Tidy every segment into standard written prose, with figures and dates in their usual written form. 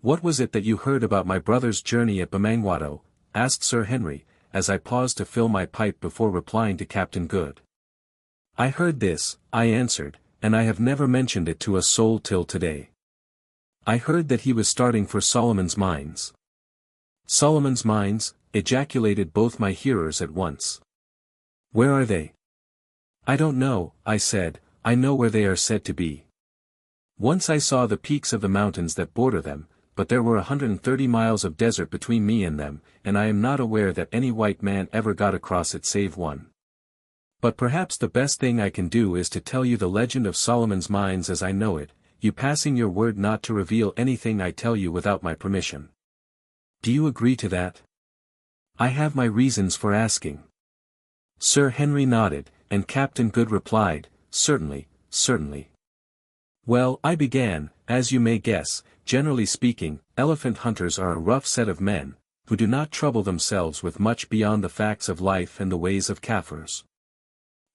"What was it that you heard about my brother's journey at Bamangwato?" asked Sir Henry, as I paused to fill my pipe before replying to Captain Good. "I heard this," I answered, "and I have never mentioned it to a soul till today. I heard that he was starting for Solomon's Mines." "Solomon's Mines?" ejaculated both my hearers at once. "Where are they?" "I don't know," I said, "I know where they are said to be. Once I saw the peaks of the mountains that border them, but there were 130 miles of desert between me and them, and I am not aware that any white man ever got across it save one. But perhaps the best thing I can do is to tell you the legend of Solomon's Mines as I know it, you passing your word not to reveal anything I tell you without my permission. Do you agree to that?" "I have my reasons for asking." Sir Henry nodded, and Captain Good replied, "Certainly, certainly." "Well," I began, "as you may guess, generally speaking, elephant hunters are a rough set of men, who do not trouble themselves with much beyond the facts of life and the ways of Kaffirs.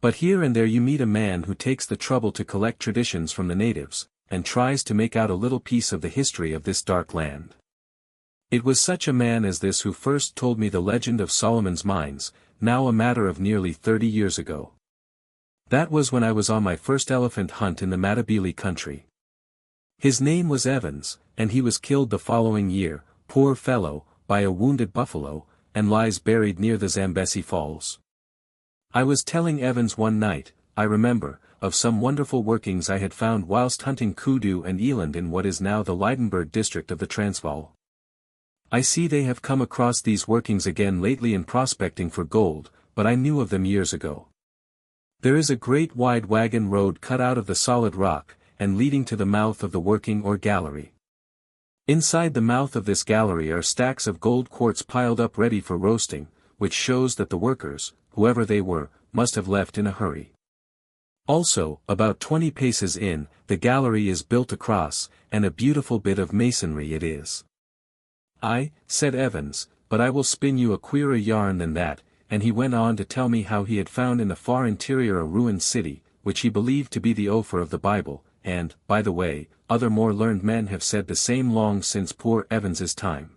But here and there you meet a man who takes the trouble to collect traditions from the natives, and tries to make out a little piece of the history of this dark land. It was such a man as this who first told me the legend of Solomon's Mines, now a matter of nearly 30 years ago. That was when I was on my first elephant hunt in the Matabele country. His name was Evans, and he was killed the following year, poor fellow, by a wounded buffalo, and lies buried near the Zambesi Falls. I was telling Evans one night, I remember, of some wonderful workings I had found whilst hunting kudu and eland in what is now the Lydenburg district of the Transvaal. I see they have come across these workings again lately in prospecting for gold, but I knew of them years ago. There is a great wide wagon road cut out of the solid rock, and leading to the mouth of the working or gallery. Inside the mouth of this gallery are stacks of gold quartz piled up ready for roasting, which shows that the workers, whoever they were, must have left in a hurry. Also, about 20 paces in, the gallery is built across, and a beautiful bit of masonry it is. "I," said Evans, "but I will spin you a queerer yarn than that," and he went on to tell me how he had found in the far interior a ruined city, which he believed to be the Ophir of the Bible, and, by the way, other more learned men have said the same long since poor Evans's time.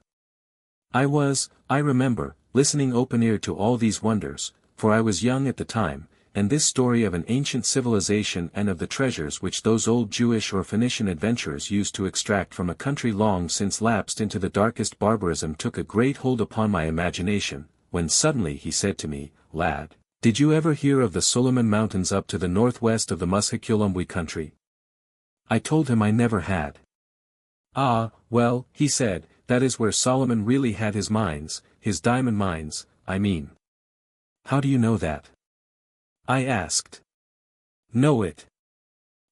I was, I remember, listening open-eared to all these wonders, for I was young at the time, and this story of an ancient civilization and of the treasures which those old Jewish or Phoenician adventurers used to extract from a country long since lapsed into the darkest barbarism took a great hold upon my imagination, when suddenly he said to me, "Lad, did you ever hear of the Solomon Mountains up to the northwest of the Mushekulumbwe country?" I told him I never had. "Ah, well," he said, "that is where Solomon really had his mines, his diamond mines, I mean." "How do you know that?" I asked. "Know it?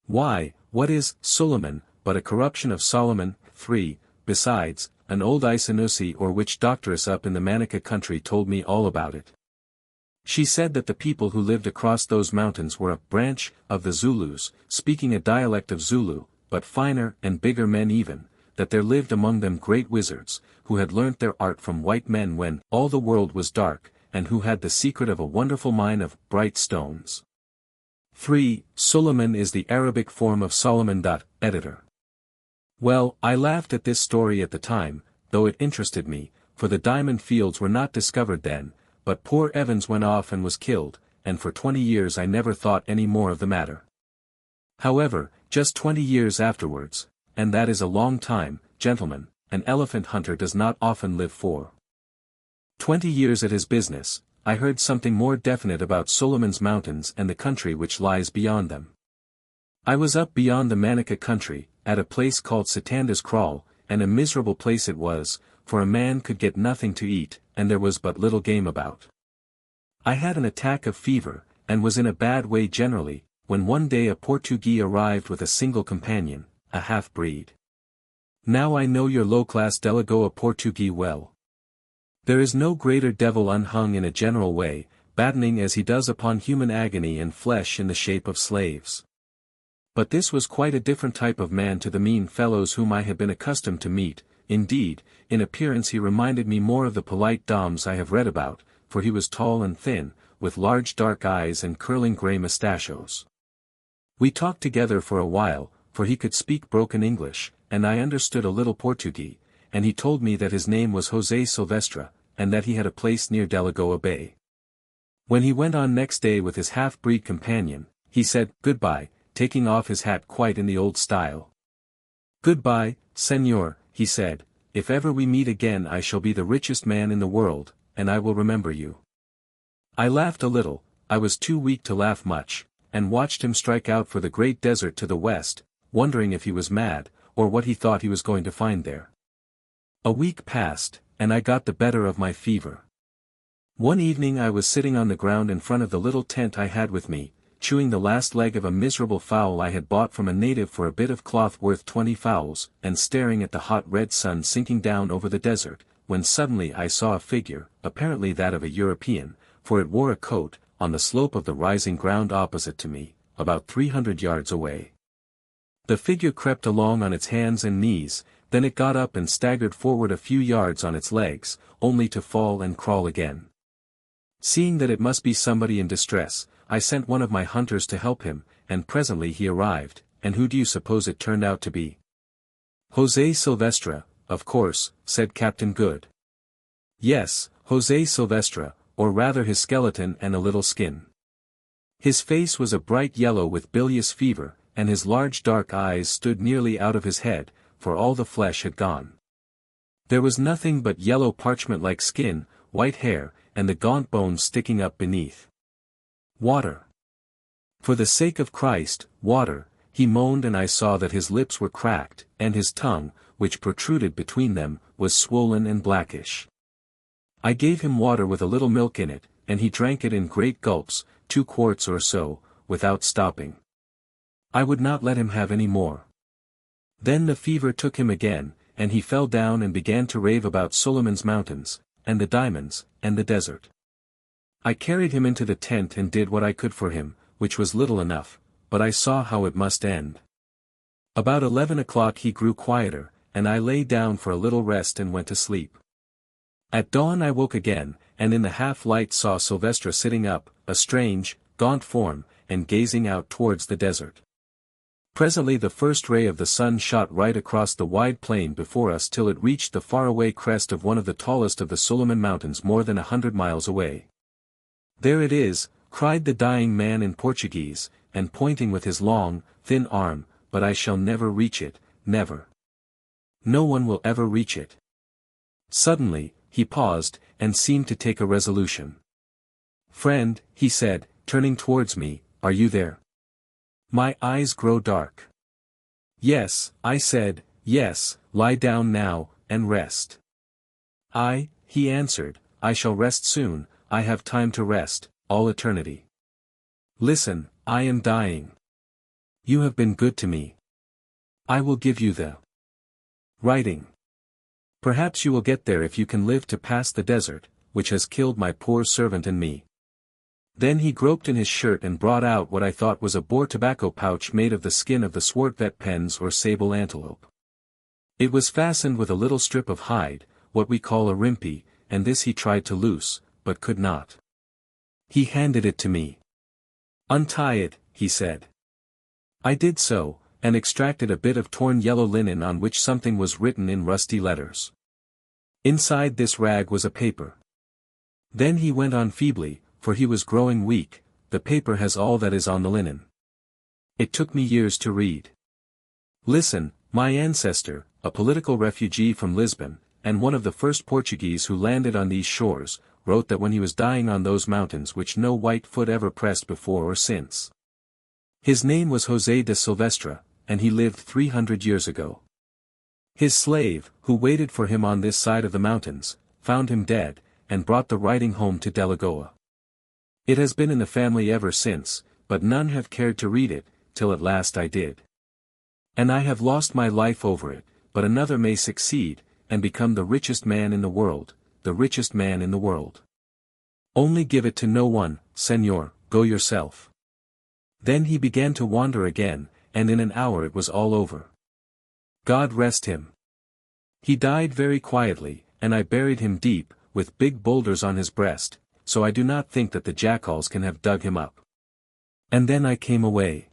Why, what is Solomon but a corruption of Solomon? 3. Besides, an old Isanusi or witch doctoress up in the Manica country told me all about it. She said that the people who lived across those mountains were a branch of the Zulus, speaking a dialect of Zulu, but finer and bigger men even, that there lived among them great wizards, who had learnt their art from white men when all the world was dark, and who had the secret of a wonderful mine of bright stones. 3. Solomon is the Arabic form of Solomon. Editor. Well, I laughed at this story at the time, though it interested me, for the diamond fields were not discovered then, but poor Evans went off and was killed, and for 20 years I never thought any more of the matter. However, just 20 years afterwards, and that is a long time, gentlemen, an elephant hunter does not often live for 20 years at his business, I heard something more definite about Solomon's Mountains and the country which lies beyond them. I was up beyond the Manica country, at a place called Satanda's Kraal, and a miserable place it was, for a man could get nothing to eat, and there was but little game about. I had an attack of fever, and was in a bad way generally, when one day a Portuguese arrived with a single companion, a half-breed. Now I know your low-class Delagoa Portuguese well. There is no greater devil unhung in a general way, battening as he does upon human agony and flesh in the shape of slaves. But this was quite a different type of man to the mean fellows whom I had been accustomed to meet. Indeed, in appearance he reminded me more of the polite Doms I have read about, for he was tall and thin, with large dark eyes and curling grey mustachios. We talked together for a while, for he could speak broken English, and I understood a little Portuguese, and he told me that his name was José Silvestre, and that he had a place near Delagoa Bay. When he went on next day with his half-breed companion, he said, "Goodbye," taking off his hat quite in the old style. "Goodbye, Señor," he said, "if ever we meet again I shall be the richest man in the world, and I will remember you." I laughed a little, I was too weak to laugh much, and watched him strike out for the great desert to the west, wondering if he was mad, or what he thought he was going to find there. A week passed, and I got the better of my fever. One evening I was sitting on the ground in front of the little tent I had with me, chewing the last leg of a miserable fowl I had bought from a native for a bit of cloth worth 20 fowls, and staring at the hot red sun sinking down over the desert, when suddenly I saw a figure, apparently that of a European, for it wore a coat, on the slope of the rising ground opposite to me, about 300 yards away. The figure crept along on its hands and knees, then it got up and staggered forward a few yards on its legs, only to fall and crawl again. Seeing that it must be somebody in distress, I sent one of my hunters to help him, and presently he arrived, and who do you suppose it turned out to be? José Silvestre, of course, said Captain Good. Yes, José Silvestre, or rather his skeleton and a little skin. His face was a bright yellow with bilious fever, and his large dark eyes stood nearly out of his head, for all the flesh had gone. There was nothing but yellow parchment-like skin, white hair, and the gaunt bones sticking up beneath. "Water! For the sake of Christ, water," he moaned, and I saw that his lips were cracked, and his tongue, which protruded between them, was swollen and blackish. I gave him water with a little milk in it, and he drank it in great gulps, 2 quarts or so, without stopping. I would not let him have any more. Then the fever took him again, and he fell down and began to rave about Suleiman's mountains, and the diamonds, and the desert. I carried him into the tent and did what I could for him, which was little enough, but I saw how it must end. About 11 o'clock he grew quieter, and I lay down for a little rest and went to sleep. At dawn I woke again, and in the half-light saw Silvestre sitting up, a strange, gaunt form, and gazing out towards the desert. Presently the first ray of the sun shot right across the wide plain before us till it reached the faraway crest of one of the tallest of the Suleiman Mountains more than 100 miles away. "There it is," cried the dying man in Portuguese, and pointing with his long, thin arm, "but I shall never reach it, never. No one will ever reach it." Suddenly, he paused, and seemed to take a resolution. "Friend," he said, turning towards me, "are you there?" My eyes grow dark. "Yes," I said, "yes, lie down now, and rest." He answered, "I shall rest soon, I have time to rest, all eternity. Listen, I am dying. You have been good to me. I will give you the writing. Perhaps you will get there if you can live to pass the desert, which has killed my poor servant and me." Then he groped in his shirt and brought out what I thought was a Boer tobacco pouch made of the skin of the Swartvet pens or sable antelope. It was fastened with a little strip of hide, what we call a rimpi, and this he tried to loose, but could not. He handed it to me. "Untie it," he said. I did so, and extracted a bit of torn yellow linen on which something was written in rusty letters. Inside this rag was a paper. Then he went on feebly, for he was growing weak, "The paper has all that is on the linen. It took me years to read. Listen, my ancestor, a political refugee from Lisbon, and one of the first Portuguese who landed on these shores, wrote that when he was dying on those mountains which no white foot ever pressed before or since. His name was José de Silvestre, and he lived 300 years ago. His slave, who waited for him on this side of the mountains, found him dead, and brought the writing home to Delagoa. It has been in the family ever since, but none have cared to read it, till at last I did. And I have lost my life over it, but another may succeed, and become the richest man in the world, the richest man in the world. Only give it to no one, Señor, go yourself." Then he began to wander again, and in an hour it was all over. God rest him. He died very quietly, and I buried him deep, with big boulders on his breast, so I do not think that the jackals can have dug him up. And then I came away.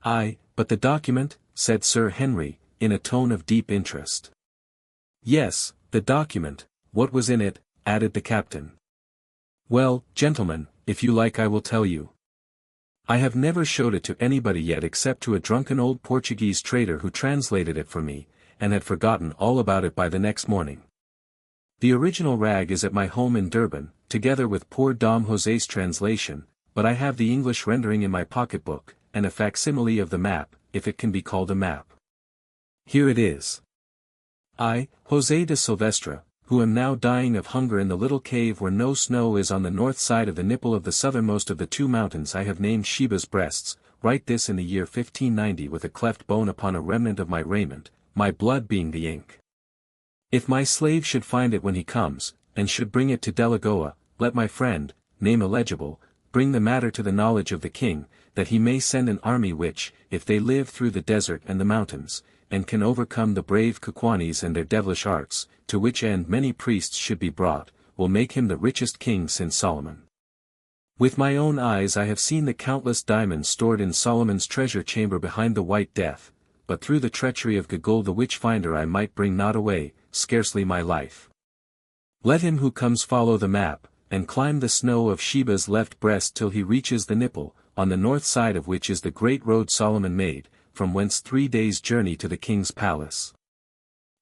"But the document," said Sir Henry, in a tone of deep interest. Yes, the document, what was in it, added the captain. Well, gentlemen, if you like I will tell you. I have never showed it to anybody yet except to a drunken old Portuguese trader who translated it for me, and had forgotten all about it by the next morning. The original rag is at my home in Durban, together with poor Dom José's translation, but I have the English rendering in my pocketbook, and a facsimile of the map, if it can be called a map. Here it is. I, José de Silvestre, who am now dying of hunger in the little cave where no snow is on the north side of the nipple of the southernmost of the two mountains I have named Sheba's Breasts, write this in the year 1590 with a cleft bone upon a remnant of my raiment, my blood being the ink. If my slave should find it when he comes, and should bring it to Delagoa, let my friend, name illegible, bring the matter to the knowledge of the king, that he may send an army which, if they live through the desert and the mountains, and can overcome the brave Kukwanis and their devilish arts, to which end many priests should be brought, will make him the richest king since Solomon. With my own eyes I have seen the countless diamonds stored in Solomon's treasure chamber behind the White Death, but through the treachery of Gagul the witch-finder I might bring not away, scarcely my life. Let him who comes follow the map, and climb the snow of Sheba's left breast till he reaches the nipple, on the north side of which is the great road Solomon made, from whence 3 days' journey to the king's palace.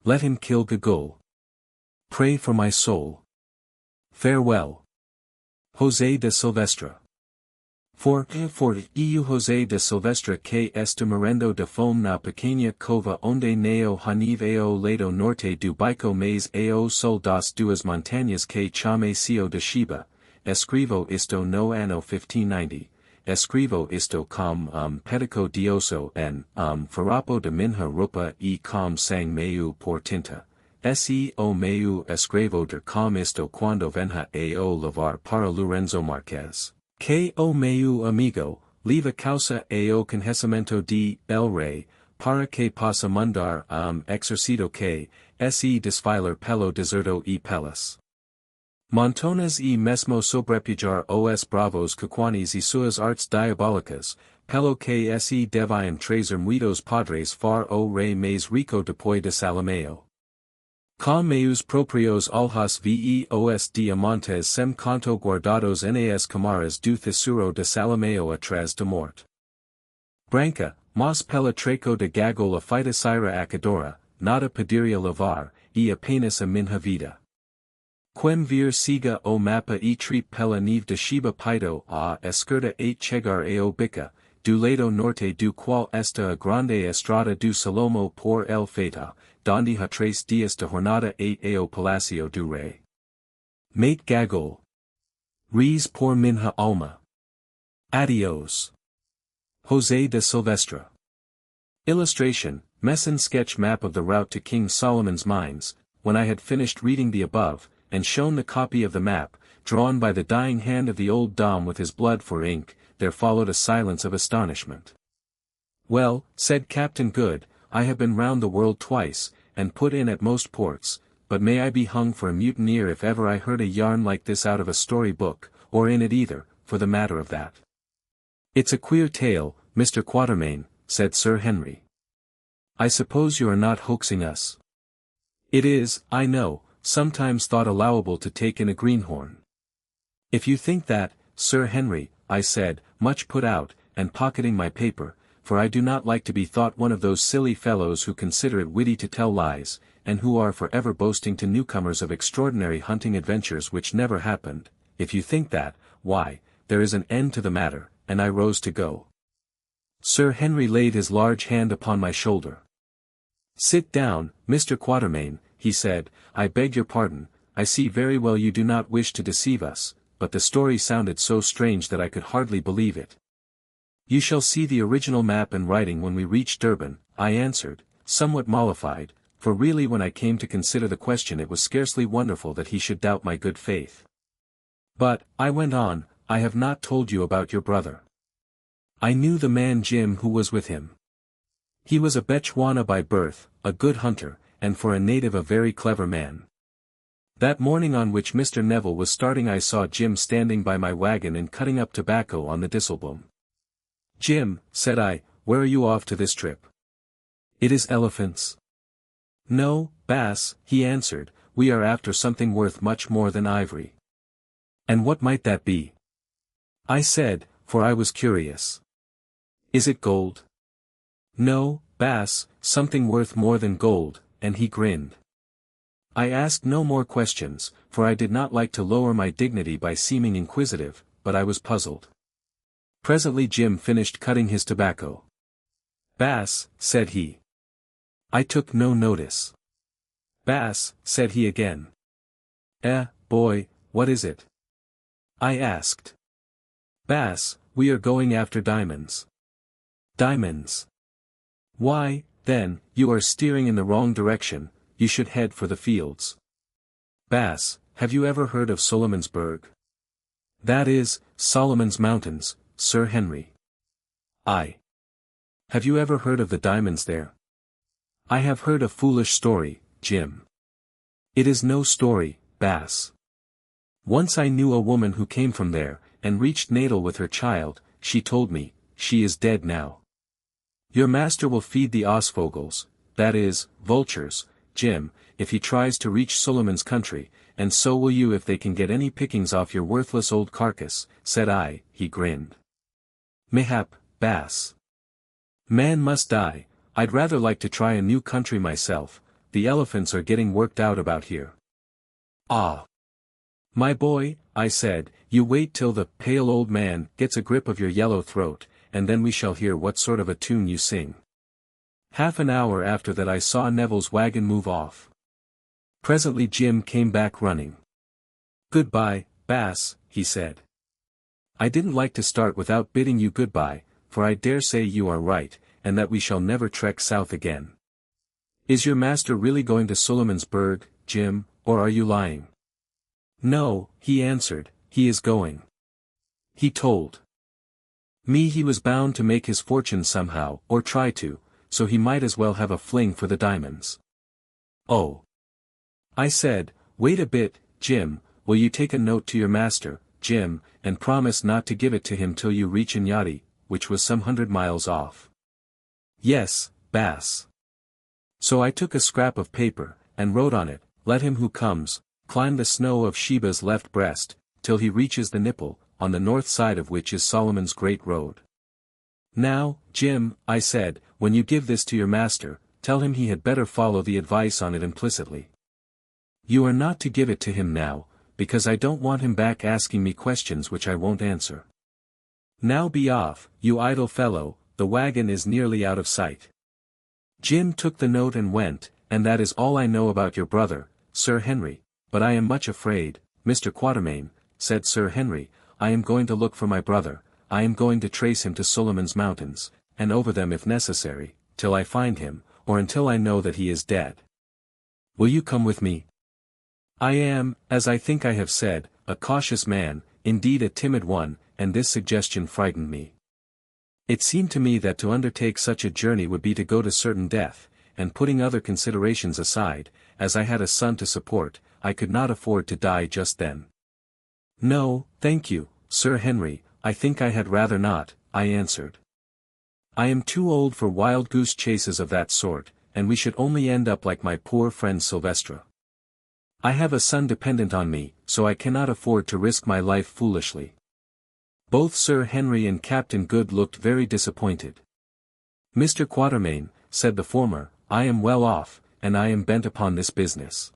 Let him kill Gagul. Pray for my soul. Farewell. José de Silvestre. For eu José de Silvestre que este morendo de fome na pequena cova onde neo hanive ao lado norte do bico mais ao sol das duas montanhas que chame Cio de Sheba, escrivo isto no ano 1590. Escrivo isto com pedico dioso en farapo de minha roupa e com sang meu por tinta. Se o meu escrevo der com isto quando venha ao lavar para Lorenzo Marques. Que o meu amigo, leva causa ao conhecimento de el rei, para que possa mandar exercito que, se desfilar pelo deserto e pelas montonas e mesmo sobrepujar os bravos Kukwanis e suas artes diabólicas, pelo que se deviam trazer muitos padres far o rei mais rico depois de Salomeo. Com meus proprios olhos vi os diamantes sem conto guardados nas camaras do tesouro de Salomeo atrás da morte. Branca, mas pela treco de Gagul a feiticeira acadora, nada poderia levar, e apenas a minha vida. Quem vir siga o mapa e trip pela neve de Sheba Paido a esquerda e chegar ao bica, do lado norte do qual esta a grande estrada do Salomo por el feita, donde ha 3 dias de jornada e ao palacio do rei. Mate Gagul. Ries por minha alma. Adios. José de Silvestre. Illustration, Messon sketch map of the route to King Solomon's mines. When I had finished reading the above, and shown the copy of the map, drawn by the dying hand of the old Dom with his blood for ink, there followed a silence of astonishment. Well, said Captain Good, I have been round the world twice, and put in at most ports, but may I be hung for a mutineer if ever I heard a yarn like this out of a story book, or in it either, for the matter of that. It's a queer tale, Mr. Quatermain, said Sir Henry. I suppose you are not hoaxing us. It is, I know, sometimes thought allowable to take in a greenhorn. If you think that, Sir Henry, I said, much put out, and pocketing my paper, for I do not like to be thought one of those silly fellows who consider it witty to tell lies, and who are for ever boasting to newcomers of extraordinary hunting adventures which never happened, if you think that, why, there is an end to the matter, and I rose to go. Sir Henry laid his large hand upon my shoulder. Sit down, Mr. Quatermain, he said, I beg your pardon, I see very well you do not wish to deceive us, but the story sounded so strange that I could hardly believe it. You shall see the original map and writing when we reach Durban, I answered, somewhat mollified, for really when I came to consider the question it was scarcely wonderful that he should doubt my good faith. But, I went on, I have not told you about your brother. I knew the man Jim who was with him. He was a Bechuana by birth, a good hunter, and for a native a very clever man. That morning on which Mr. Neville was starting I saw Jim standing by my wagon and cutting up tobacco on the Disselboom. Jim, said I, where are you off to this trip? It is elephants. No, Baas, he answered, we are after something worth much more than ivory. And what might that be? I said, for I was curious. Is it gold? No, Baas, something worth more than gold, and he grinned. I asked no more questions, for I did not like to lower my dignity by seeming inquisitive, but I was puzzled. Presently Jim finished cutting his tobacco. Baas, said he. I took no notice. Baas, said he again. Boy, what is it? I asked. Baas, we are going after diamonds. Diamonds. Why, then, you are steering in the wrong direction, you should head for the fields. Baas, have you ever heard of Solomon'sberg? That is, Solomon's Mountains, Sir Henry. Have you ever heard of the diamonds there? I have heard a foolish story, Jim. It is no story, Baas. Once I knew a woman who came from there, and reached Natal with her child, she told me, she is dead now. Your master will feed the Osvogels, that is, vultures, Jim, if he tries to reach Solomon's country, and so will you if they can get any pickings off your worthless old carcass, said I, he grinned. Mayhap, Baas. Man must die, I'd rather like to try a new country myself, the elephants are getting worked out about here. Ah. My boy, I said, you wait till the pale old man gets a grip of your yellow throat, and then we shall hear what sort of a tune you sing. Half an hour after that I saw Neville's wagon move off. Presently Jim came back running. Goodbye, Baas, he said. I didn't like to start without bidding you goodbye, for I dare say you are right, and that we shall never trek south again. Is your master really going to Solomon'sberg, Jim, or are you lying? No, he answered, he is going. He told me he was bound to make his fortune somehow, or try to, so he might as well have a fling for the diamonds. Oh. I said, wait a bit, Jim, will you take a note to your master, Jim, and promise not to give it to him till you reach Inyati, which was some 100 miles off. Yes, Baas. So I took a scrap of paper, and wrote on it, let him who comes, climb the snow of Sheba's left breast, till he reaches the nipple, on the north side of which is Solomon's great road. Now, Jim, I said, when you give this to your master, tell him he had better follow the advice on it implicitly. You are not to give it to him now, because I don't want him back asking me questions which I won't answer. Now be off, you idle fellow, the wagon is nearly out of sight. Jim took the note and went, and that is all I know about your brother, Sir Henry, but I am much afraid, Mr. Quatermain, said Sir Henry, I am going to look for my brother, I am going to trace him to Solomon's Mountains, and over them if necessary, till I find him, or until I know that he is dead. Will you come with me? I am, as I think I have said, a cautious man, indeed a timid one, and this suggestion frightened me. It seemed to me that to undertake such a journey would be to go to certain death, and putting other considerations aside, as I had a son to support, I could not afford to die just then. No, thank you, Sir Henry, I think I had rather not, I answered. I am too old for wild goose chases of that sort, and we should only end up like my poor friend Silvestre. I have a son dependent on me, so I cannot afford to risk my life foolishly. Both Sir Henry and Captain Good looked very disappointed. Mr. Quatermain, said the former, I am well off, and I am bent upon this business.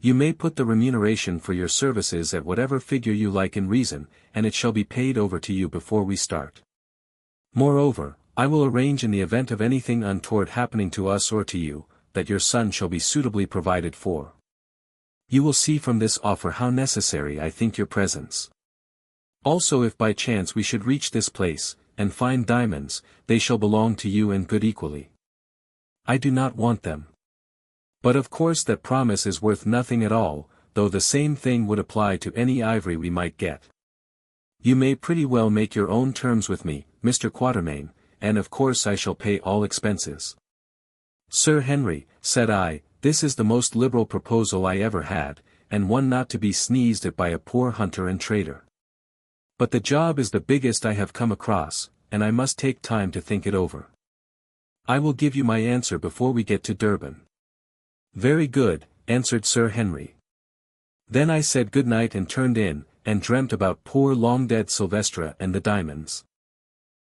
You may put the remuneration for your services at whatever figure you like in reason, and it shall be paid over to you before we start. Moreover, I will arrange in the event of anything untoward happening to us or to you, that your son shall be suitably provided for. You will see from this offer how necessary I think your presence. Also if by chance we should reach this place, and find diamonds, they shall belong to you and Good equally. I do not want them. But of course that promise is worth nothing at all, though the same thing would apply to any ivory we might get. You may pretty well make your own terms with me, Mr. Quatermain, and of course I shall pay all expenses. Sir Henry, said I, this is the most liberal proposal I ever had, and one not to be sneezed at by a poor hunter and trader. But the job is the biggest I have come across, and I must take time to think it over. I will give you my answer before we get to Durban. Very good, answered Sir Henry. Then I said good night and turned in, and dreamt about poor long-dead Sylvestra and the diamonds.